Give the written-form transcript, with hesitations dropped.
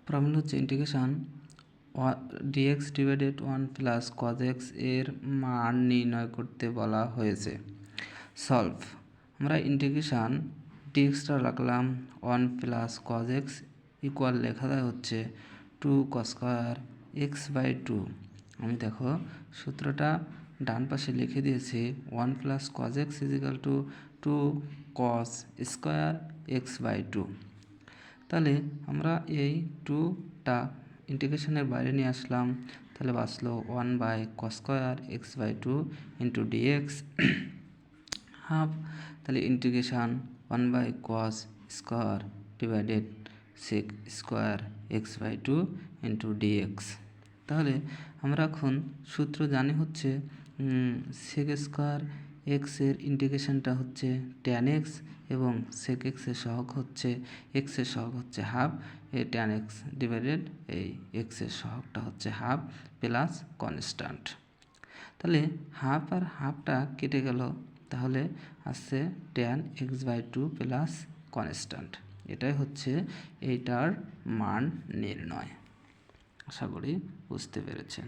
Problem হচ্ছে integration dx divided 1 plus cos x এর মান নির্ণয় করতে বলা হয়েছে। সলভ, আমরা ইন্টিগ্রেশন ডিএক্সটা রাখলাম 1 প্লাস কজ এক্স ইকুয়াল লেখা যায় হচ্ছে 2 কস স্কয়ার এক্স বাই 2। আমি দেখো সূত্রটা ডান পাশে লিখে দিয়েছি 1 plus cos x is equal to 2 cos square x by 2। তাহলে আমরা এই 2টা ইন্টিগ্রেশনের বাইরে নিয়ে আসলাম, তাহলে বাঁচলো 1 by cos square x by 2 into dx half. তাহলে integration 1 by cos square divided sec square x by 2 into dx. তাহলে আমরা এখন সূত্র জানি হচ্ছে সেক স্কয়ার এক্সের ইন্টিগ্রেশনটা হচ্ছে ট্যান এক্স এবং সেক এক্সের সহগ হচ্ছে হাফ। এই ট্যান এক্স ডিভাইডেড এই এক্সের সহগটা হচ্ছে হাফ প্লাস কনস্ট্যান্ট। তাহলে হাফ আর হাফটা কেটে গেল, তাহলে আসছে tan x by 2 plus constant. এটাই হচ্ছে এইটার মান নির্ণয়। আশা করি বুঝতে পেরেছেন।